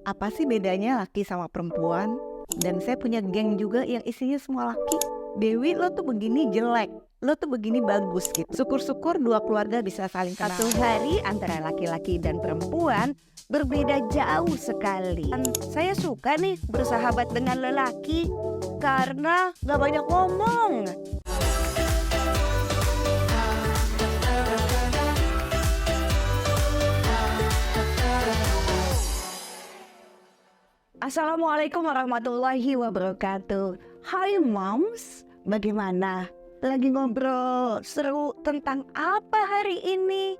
Apa sih bedanya laki sama perempuan? Dan saya punya geng juga yang isinya semua laki. Dewi, lo tuh begini jelek, lo tuh begini bagus gitu. Syukur-syukur dua keluarga bisa saling kenal. Satu hari antara laki-laki dan perempuan berbeda jauh sekali. Saya suka nih bersahabat dengan lelaki karena gak banyak ngomong. Assalamualaikum warahmatullahi wabarakatuh. Hai moms, bagaimana? Lagi ngobrol seru tentang apa hari ini?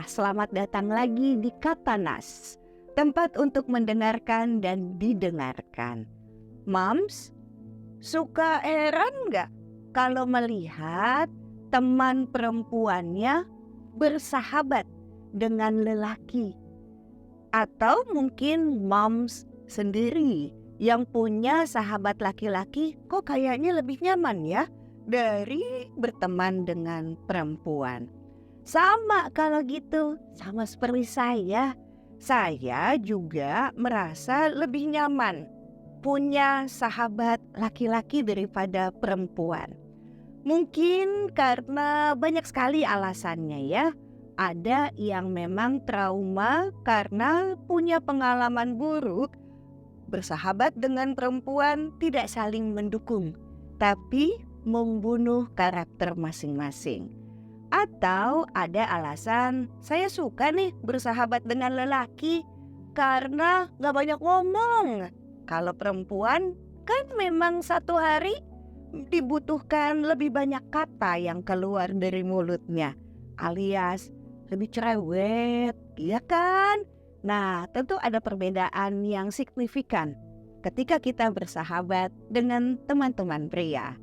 Selamat datang lagi di Katanas, tempat untuk mendengarkan dan didengarkan. Moms, suka heran nggak kalau melihat teman perempuannya bersahabat dengan lelaki? Atau mungkin moms sendiri yang punya sahabat laki-laki kok kayaknya lebih nyaman ya dari berteman dengan perempuan. Sama kalau gitu, sama seperti saya juga merasa lebih nyaman punya sahabat laki-laki daripada perempuan. Mungkin karena banyak sekali alasannya ya. Ada yang memang trauma karena punya pengalaman buruk bersahabat dengan perempuan, tidak saling mendukung, tapi membunuh karakter masing-masing. Atau ada alasan, saya suka nih bersahabat dengan lelaki karena gak banyak ngomong. Kalau perempuan kan memang satu hari dibutuhkan lebih banyak kata yang keluar dari mulutnya, alias lebih cerewet, iya kan? Nah, tentu ada perbedaan yang signifikan ketika kita bersahabat dengan teman-teman pria.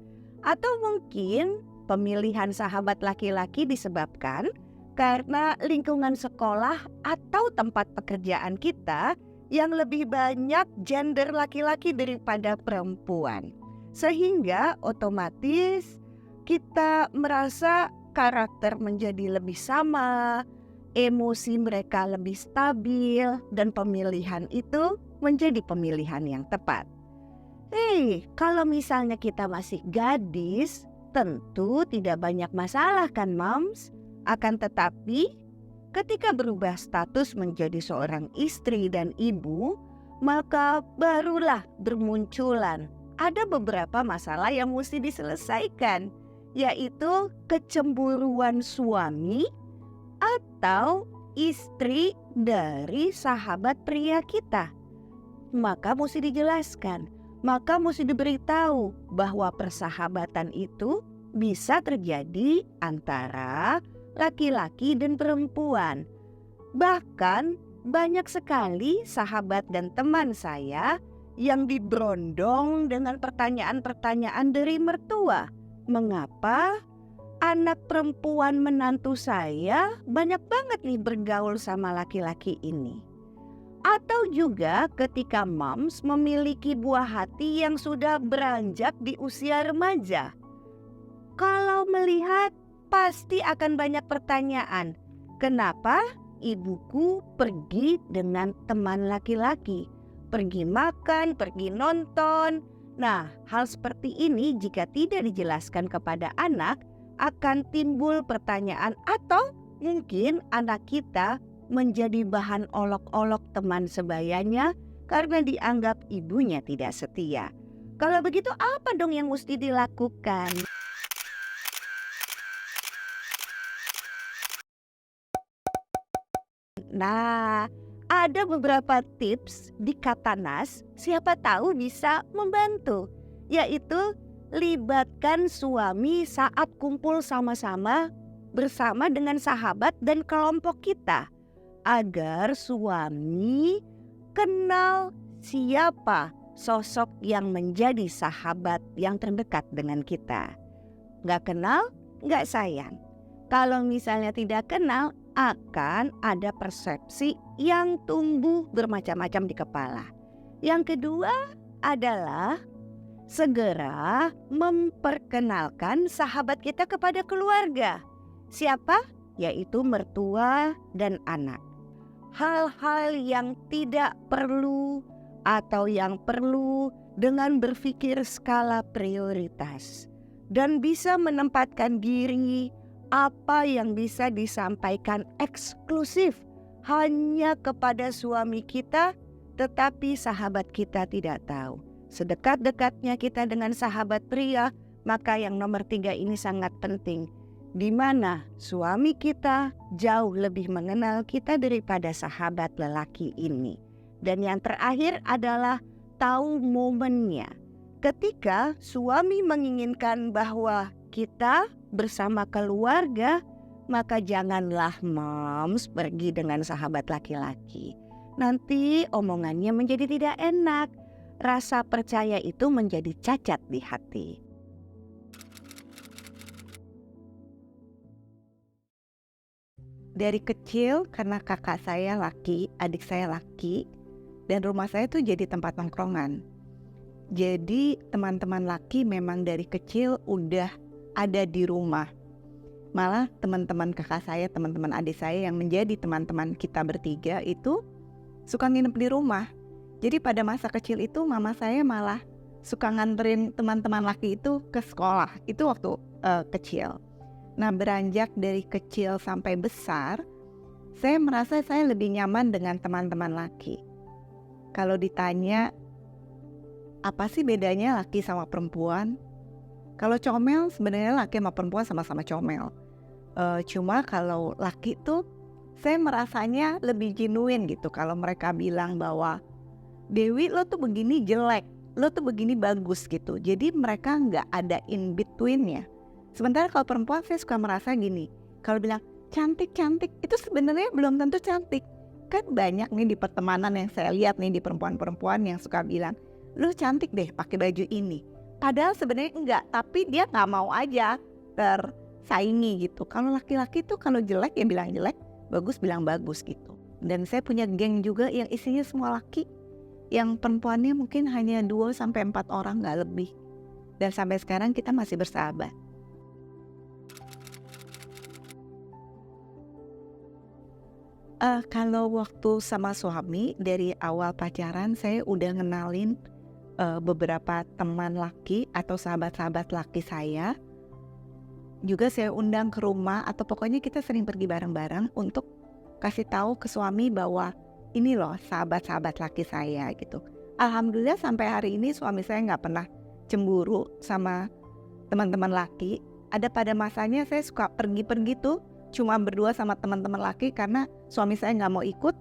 Atau mungkin pemilihan sahabat laki-laki disebabkan karena lingkungan sekolah atau tempat pekerjaan kita yang lebih banyak gender laki-laki daripada perempuan. Sehingga otomatis kita merasa karakter menjadi lebih sama, emosi mereka lebih stabil, dan pemilihan itu menjadi pemilihan yang tepat. Kalau misalnya kita masih gadis, tentu tidak banyak masalah kan moms? Akan tetapi, ketika berubah status menjadi seorang istri dan ibu, maka barulah bermunculan ada beberapa masalah yang mesti diselesaikan, yaitu kecemburuan suami atau istri dari sahabat pria kita. Maka mesti dijelaskan, maka mesti diberitahu bahwa persahabatan itu bisa terjadi antara laki-laki dan perempuan. Bahkan banyak sekali sahabat dan teman saya yang diberondong dengan pertanyaan-pertanyaan dari mertua. Mengapa anak perempuan menantu saya banyak banget nih bergaul sama laki-laki ini? Atau juga ketika moms memiliki buah hati yang sudah beranjak di usia remaja. Kalau melihat pasti akan banyak pertanyaan. Kenapa ibuku pergi dengan teman laki-laki? Pergi makan, pergi nonton. Nah, hal seperti ini jika tidak dijelaskan kepada anak, akan timbul pertanyaan atau mungkin anak kita menjadi bahan olok-olok teman sebayanya karena dianggap ibunya tidak setia. Kalau begitu apa dong yang mesti dilakukan? Nah, ada beberapa tips di Katanas, siapa tahu bisa membantu, yaitu libatkan suami saat kumpul sama-sama bersama dengan sahabat dan kelompok kita, agar suami kenal siapa sosok yang menjadi sahabat yang terdekat dengan kita. Gak kenal, gak sayang. Kalau misalnya tidak kenal, akan ada persepsi yang tumbuh bermacam-macam di kepala. Yang kedua adalah segera memperkenalkan sahabat kita kepada keluarga. Siapa? Yaitu mertua dan anak. hal-hal yang tidak perlu atau yang perlu dengan berpikir skala prioritas dan bisa menempatkan diri apa yang bisa disampaikan eksklusif hanya kepada suami kita, tetapi sahabat kita tidak tahu. Sedekat-dekatnya kita dengan sahabat pria, maka yang nomor 3 ini sangat penting, di mana suami kita jauh lebih mengenal kita daripada sahabat lelaki ini. Dan yang terakhir adalah tahu momennya. Ketika suami menginginkan bahwa kita bersama keluarga, maka janganlah moms pergi dengan sahabat laki-laki. Nanti omongannya menjadi tidak enak. Rasa percaya itu menjadi cacat di hati. Dari kecil karena kakak saya laki, adik saya laki, dan rumah saya tuh jadi tempat nongkrongan. Jadi teman-teman laki memang dari kecil udah ada di rumah. Malah teman-teman kakak saya, teman-teman adik saya yang menjadi teman-teman kita bertiga itu suka nginep di rumah. Jadi pada masa kecil itu mama saya malah suka nganterin teman-teman laki itu ke sekolah. Itu waktu kecil. Nah, beranjak dari kecil sampai besar, saya merasa saya lebih nyaman dengan teman-teman laki. Kalau ditanya, apa sih bedanya laki sama perempuan? Kalau comel, sebenarnya laki sama perempuan sama-sama comel. Cuma kalau laki tuh, saya merasanya lebih genuine gitu. Kalau mereka bilang bahwa, Dewi lo tuh begini jelek, lo tuh begini bagus gitu. Jadi mereka nggak ada in between-nya. Sementara kalau perempuan saya suka merasa gini, kalau bilang cantik-cantik itu sebenarnya belum tentu cantik. Kan banyak nih di pertemanan yang saya lihat nih di perempuan-perempuan yang suka bilang, lu cantik deh pakai baju ini. Padahal sebenarnya enggak, tapi dia nggak mau aja tersaingi gitu. Kalau laki-laki tuh kalau jelek ya bilang jelek, bagus bilang bagus gitu. Dan saya punya geng juga yang isinya semua laki, yang perempuannya mungkin hanya 2-4 orang gak lebih. Dan sampai sekarang kita masih bersahabat. Kalau waktu sama suami dari awal pacaran saya udah ngenalin beberapa teman laki atau sahabat-sahabat laki saya. Juga saya undang ke rumah atau pokoknya kita sering pergi bareng-bareng untuk kasih tahu ke suami bahwa ini loh sahabat-sahabat laki saya gitu. Alhamdulillah sampai hari ini suami saya nggak pernah cemburu sama teman-teman laki. Ada pada masanya saya suka pergi-pergi tuh cuma berdua sama teman-teman laki karena suami saya nggak mau ikut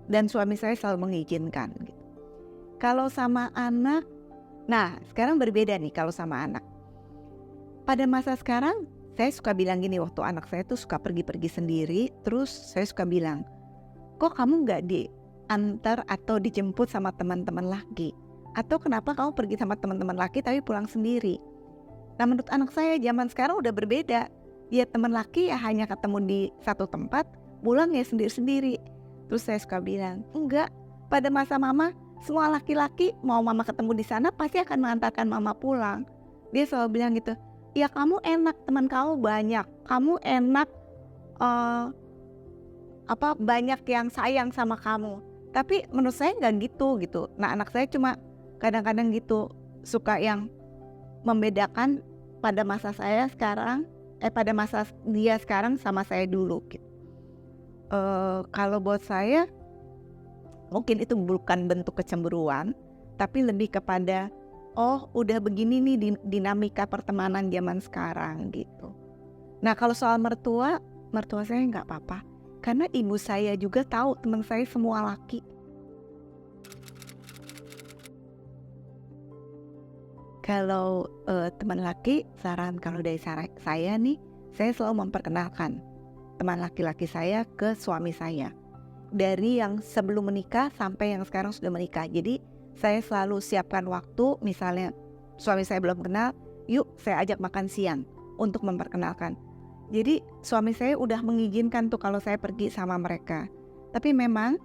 dan suami saya selalu mengizinkan gitu. Kalau sama anak, nah sekarang berbeda nih kalau sama anak. Pada masa sekarang saya suka bilang gini, waktu anak saya tuh suka pergi-pergi sendiri, terus saya suka bilang, kok kamu gak diantar atau dijemput sama teman-teman laki? Atau kenapa kamu pergi sama teman-teman laki tapi pulang sendiri? Nah menurut anak saya zaman sekarang udah berbeda. Ya teman laki ya hanya ketemu di satu tempat, pulang ya sendiri-sendiri. Terus saya suka bilang, enggak, pada masa mama semua laki-laki mau mama ketemu di sana pasti akan mengantarkan mama pulang. Dia selalu bilang gitu, ya kamu enak, teman kamu banyak, kamu enak banyak yang sayang sama kamu. Tapi menurut saya nggak gitu. Nah anak saya cuma kadang-kadang gitu suka yang membedakan pada masa saya sekarang, pada masa dia sekarang sama saya dulu gitu. Kalau buat saya mungkin itu bukan bentuk kecemburuan, tapi lebih kepada oh udah begini nih dinamika pertemanan zaman sekarang gitu. Nah kalau soal mertua saya nggak apa-apa. Karena ibu saya juga tahu teman saya semua laki. Kalau teman laki, saran kalau dari saya nih, saya selalu memperkenalkan teman laki-laki saya ke suami saya. Dari yang sebelum menikah sampai yang sekarang sudah menikah. Jadi saya selalu siapkan waktu, misalnya suami saya belum kenal, yuk saya ajak makan siang untuk memperkenalkan. Jadi suami saya udah mengizinkan tuh kalau saya pergi sama mereka. Tapi memang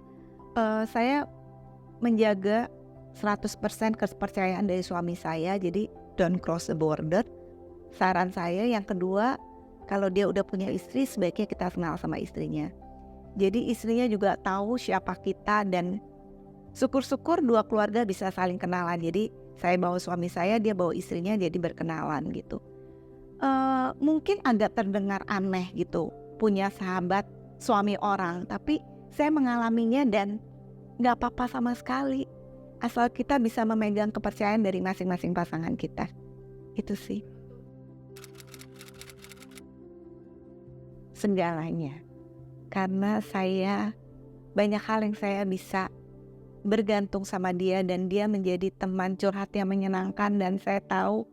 saya menjaga 100% kepercayaan dari suami saya. Jadi don't cross the border. Saran saya yang kedua, kalau dia udah punya istri sebaiknya kita kenal sama istrinya. Jadi istrinya juga tahu siapa kita, dan syukur-syukur dua keluarga bisa saling kenalan. Jadi saya bawa suami saya, dia bawa istrinya, jadi berkenalan gitu. Mungkin agak terdengar aneh gitu punya sahabat suami orang, tapi saya mengalaminya dan gak apa-apa sama sekali, asal kita bisa memegang kepercayaan dari masing-masing pasangan kita. Itu sih segalanya. Karena saya banyak hal yang saya bisa bergantung sama dia, dan dia menjadi teman curhat yang menyenangkan, dan saya tahu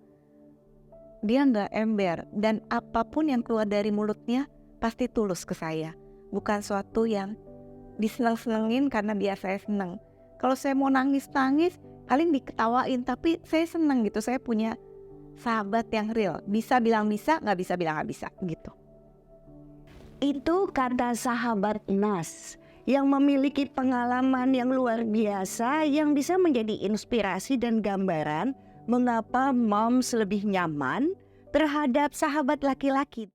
dia nggak ember, dan apapun yang keluar dari mulutnya pasti tulus ke saya, bukan suatu yang diseneng-senengin karena biar saya seneng. Kalau saya mau nangis-nangis paling diketawain, tapi saya seneng gitu, saya punya sahabat yang real, bisa bilang bisa, nggak bisa bilang nggak bisa gitu. Itu kata sahabat Nas yang memiliki pengalaman yang luar biasa, yang bisa menjadi inspirasi dan gambaran mengapa moms lebih nyaman terhadap sahabat laki-laki.